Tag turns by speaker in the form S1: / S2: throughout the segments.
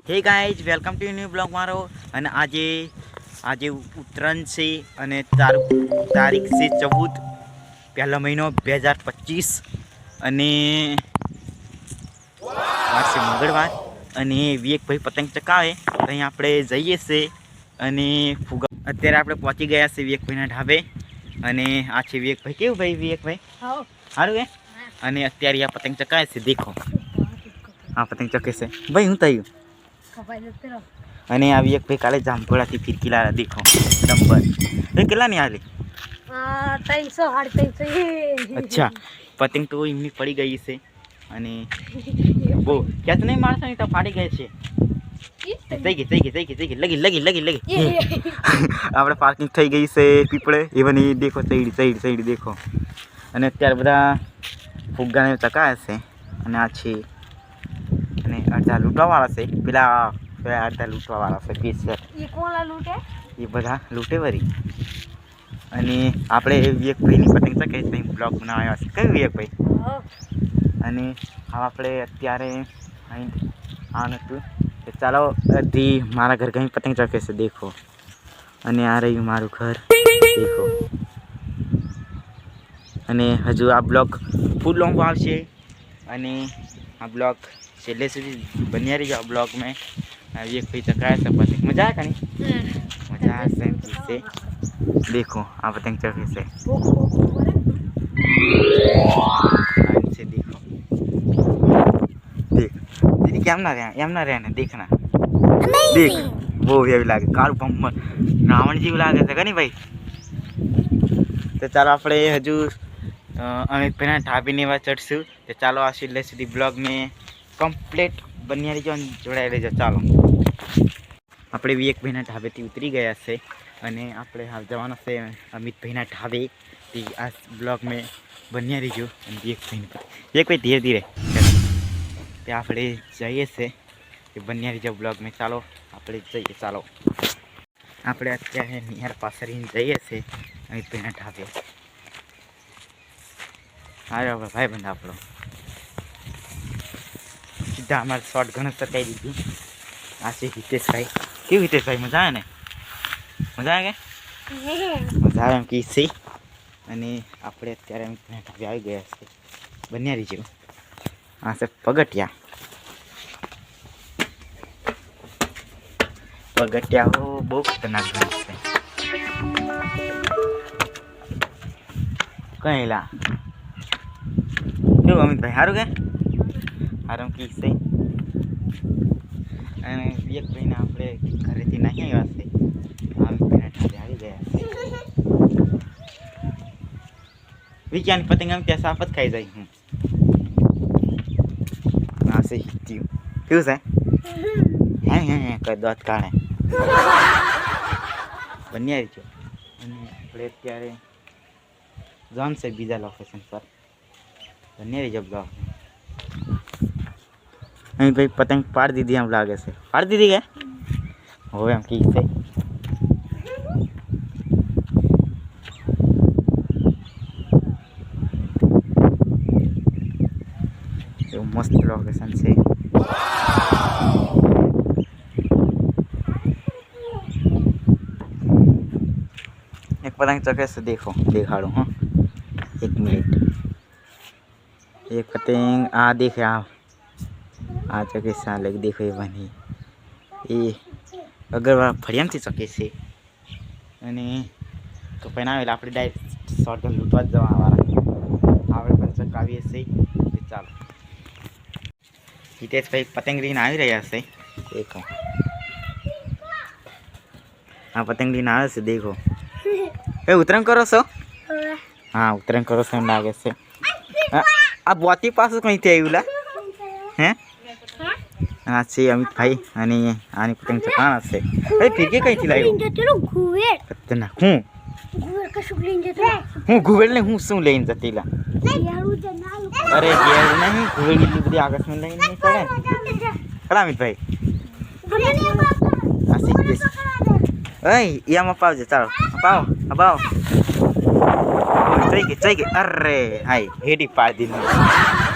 S1: hey guys welcome to new blog મારો અને આજે ઉત્તરાયણ છે અને તારીખ છે 14 પહેલો મહિનો 2025 અને વાર છે મંગળવાર અને વિવેકભાઈ પતંગ ચકાવે અહીં આપણે જઈએ છે અને ફુગા અત્યારે આપણે પહોંચી ગયા છે વિવેકભાઈના ઢાબે અને આ છે વિવેકભાઈ કેવું ભાઈ વિવેકભાઈ સારું કે અને અત્યારે આ પતંગ ચકાવે છે દેખો આ પતંગ ચકે છે ભાઈ હું થયું અને આવી એક ભાઈ કાલે જામફળાથી ફિરકી લાવ્યા દેખો નંબર એ કેટલા ની આલી
S2: 300 350
S1: અચ્છા પતંગ તો એમની પડી ગઈ છે અને બહુ ક્યાં નહીં માણસો ની તો ફાડી ગઈ છે થઈ ગઈ લગી આપણે પાર્કિંગ થઈ ગઈ છે પીપળે એવાની દેખો સાઈડ દેખો અને અત્યારે બધા ફુગ્ગાને ચકાયા છે અને આ છે અને અડધા લૂંટવાવાળા છે પેલા અડધા લૂંટવાવાળા છે પીસ છે એ બધા લૂંટે વરી અને આપણે વિવેકભાઈની પતંગ ચકાઈ છે બ્લોગ બનાવ્યો છે કયું વિવેકભાઈ અને હવે આપણે અત્યારે અહીં આ નતું કે ચાલો અડધી મારા ઘર કहीं પતંગ ચકે છે દેખો અને આ રહ્યું મારું ઘર દેખો અને હજુ આ બ્લોગ ફૂલ લોંગ આવશે અને આ બ્લોગ છેલ્લે સુધી બન્યા રહીજો આ બ્લોગ में एक भाई चकाया सब पतंग मजा आया नहीं मजा से देखो आप पतंग चके से देखो देख दीदी क्या ना रहना देखना देख वो भी अभी लागे कार बम्पर रावण जी लागे છે કે ભાઈ તો ચાલો આપણે હજુ અમિત ભાઈના ઢાબીની વાત ચડશું તો ચાલો આ છેલ્લે સુધી બ્લોગ મેં કમ્પ્લીટ બન્યા રહીજો અને જોડાઈ રહેજો ચાલો આપણે વિવેકભાઈના ઢાબેથી ઉતરી ગયા છે અને આપણે હાલ જવાના છે અમિતભાઈના ઢાબે તે આ બ્લોગ મેં બન્યા રહીજો અને વિવેકભાઈ ધીરે ધીરે તે આપણે જઈએ છે તે બન્યા રહીજો બ્લોગ મેં ચાલો આપણે જઈએ ચાલો આપણે અત્યારે નિહાર પાસરીને જઈએ છીએ અમિતભાઈના ઢાબે હા ભાઈ બંધ આપણો સીધા અમારે શોર્ટ ઘણું સટાઈ દીધી આ છે હિતેશભાઈ કેવું હિતેશભાઈ મજા આવે ને મજા આવે કે મજા આવે એમ કી છે અને આપણે અત્યારે અમિતભાઈના ઢાબે આવી ગયા છે બન્યા રહીજો આ છે પગટિયા બહુ ખતરનાક ઘર છે કઈ લા કેવું અમિતભાઈ સારું કે આરામ કી છે અને વિવેકભાઈને આપણે ઘરેથી નહીં આવ્યા છે અમિતભાઈના ઢાબે આવી ગયા છે વિક્યાની પતંગ આમ ત્યાં સાફ જ ખાઈ જાય હું આ છે હિત્યું કેવું છે હે કઈ દોત કાઢે બન્યા રહીજો અને આપણે અત્યારે જોન છે બીજા લોકેશન પર બન્યા રહીજો બ્લોગ અહીં ભાઈ પતંગ પાડી દીધી એમ લાગે છે પાડી દીધી કે હવે એમ કી છે એવું મસ્ત લોકેશન છે એક પતંગ ચકે છે દેખો દેખાડું હા एक मिनट एक पतंग आ देखे आ चके साले देखो ये बनी ये अगर ફળિયામથી ચકે છે અને તો પહેલાં આપણે ડાયરેક્ટ શોર્ટગન લૂંટવા જ જવાવાળા આપણે પણ ચકાવીએ છીએ ચાલો હિતેશભાઈ પતંગ લઈને આવી રહ્યા છે દેખો આ પતંગ લઈને આવે છે દેખો એ ઉતરાણ કરો છો હા ઉતરાણ કરો છો એમ લાગે છે આ બોતી પાછું કંઈથી આવ્યું લા હે હા છે અમિતભાઈ અને આની પતંગ ચકાણા છે એ ફિરકી કઈથી લાવ્યો ખતરનાક હું ઘુવેડ ને હું શું લઈને જતી લા અરે ઘેર નહીં ઘુવેડ એટલી બધી આકાશમાં લઈને નહીં પડે ખરા અમિતભાઈ હા સીધી એમ અપાવજે ચાલો અપાવો જઈ ગઈ અરે હાય હેડી પાડી દીધી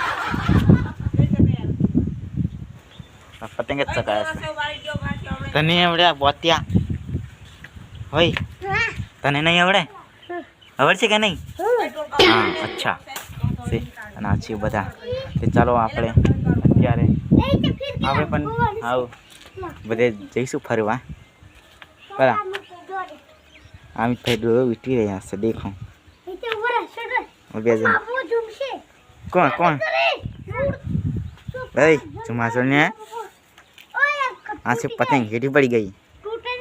S1: પતંગ પતંગ જ ચકાયા છે તને આવડે બોત્યા હોય તને નહીં આવડે આવડશે કે નહીં હા અચ્છા છે અને આ છે બધા તે ચાલો આપણે અત્યારે આપણે પણ આવું બધે જઈશું ફરવા બરા આમ ભાઈ ડોળો વીટી રહ્યા છે દેખો બે જણ કોણ કોણ ભાઈ ચોમાસું ને આ છે પતંગ હેઠી પડી ગઈ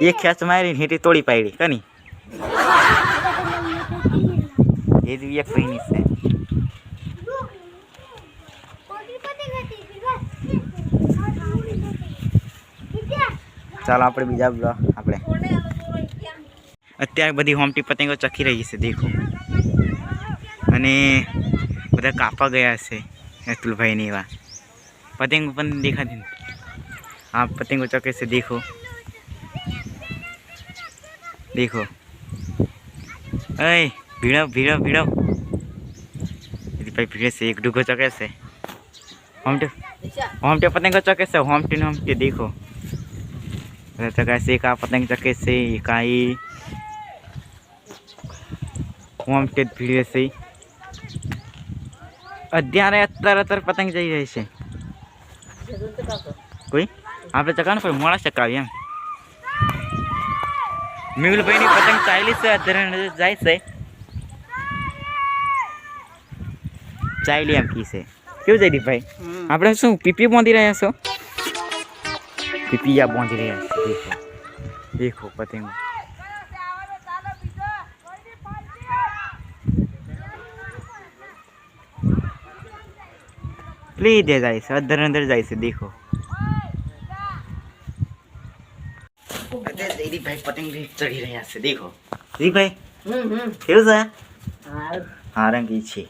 S1: એક ખેંચ મારી હેઠી તોડી પાડી કની એ જ એક પૈની છે ચાલો આપણે બીજા બ્લોગ આપણે અત્યારે બધી હોમટી પતંગો ચખી રહી છે દેખો અને બધા કાપા ગયા છે અતુલભાઈને એવા પતંગ પણ દેખાતી આ પતંગો ચકે છે દેખો દેખો અય ભીડો ભીડો ભીડો ભાઈ ભીડે છે એક ડૂગો ચકે છે હોમટે પતંગો ચકે છે હોમટી દેખો ચકાય છે એક આ પતંગ ચકે છે કાંઈ હોમટે ભીડે છે અત્યારે પતંગ જઈ રહી છે કોઈ આપણે ચકાવવાનું પણ મોડા ચકાવીએ એમ મેહુલભાઈની પતંગ ચાલી છે અત્યારે જાય છે ચાલી એમ કી છે કેવું જયદીપભાઈ આપણે શું પીપી બાંધી રહ્યા છો પીપિયા બાંધી રહ્યા છે દેખો દેખો પતંગ લીધે જાય છે અંદર જાય છે દેખો જયદીપભાઈ પતંગ ચડી રહ્યા છે દેખો જયદીપભાઈ કેવું છે હા રંગી છે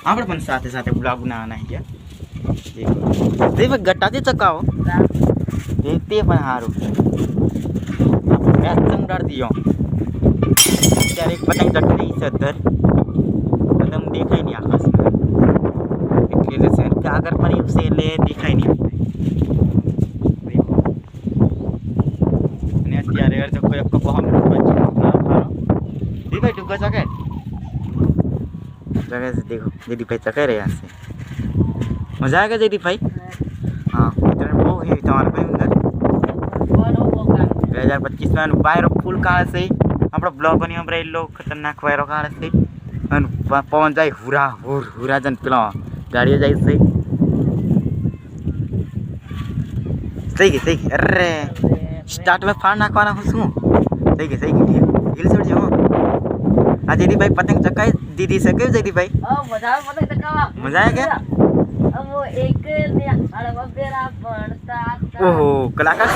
S1: આપણે પણ સાથે સાથે બ્લોગ બનાવવાના ગયા દેખો જયદીપભાઈ ગટ્ટાથી ચકાવો તે પણ સારું ઉડાડી દો અત્યારે એક પતંગ ચડી રહી છે અંદર પતંગ દેખાય નહીં આકાશમાં એટલે છે આગળ પણ એવું છે એટલે દેખાય નહીં અને અત્યારે અડધો કોઈ કપો દીભાઈ ટૂંકો ચકે જગે છે દેખો જયદીપભાઈ ચકાઈ રહ્યા છે મજા આવે કે જયદીપભાઈ હા અત્યારે બહુ હેવી તમારે ભાઈ અંદર 2025 માં વાયરો ફૂલ કાળે છે આપણો બ્લોગની અંદર એટલો ખતરનાક વાયરો કાળે છે અને પવન જાય હુરા હુરા જન પેલો ગાડીઓ જાય છે થઈ ગઈ અરે સ્ટાર્ટમાં ફાળ નાખવાના હું શું થઈ ગઈ હિલ છોડજો આ જયદીપભાઈ પતંગ ચકાઈ દીધી છે કેવું જયદીપભાઈ મજા આવે કે ઓહો કલાકાર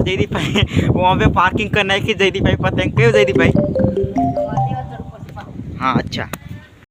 S1: जयदीपभाई वहाँ पे पार्किंग करना है कि जयदीपभाई पतंग क्यों जयदीपभाई हाँ अच्छा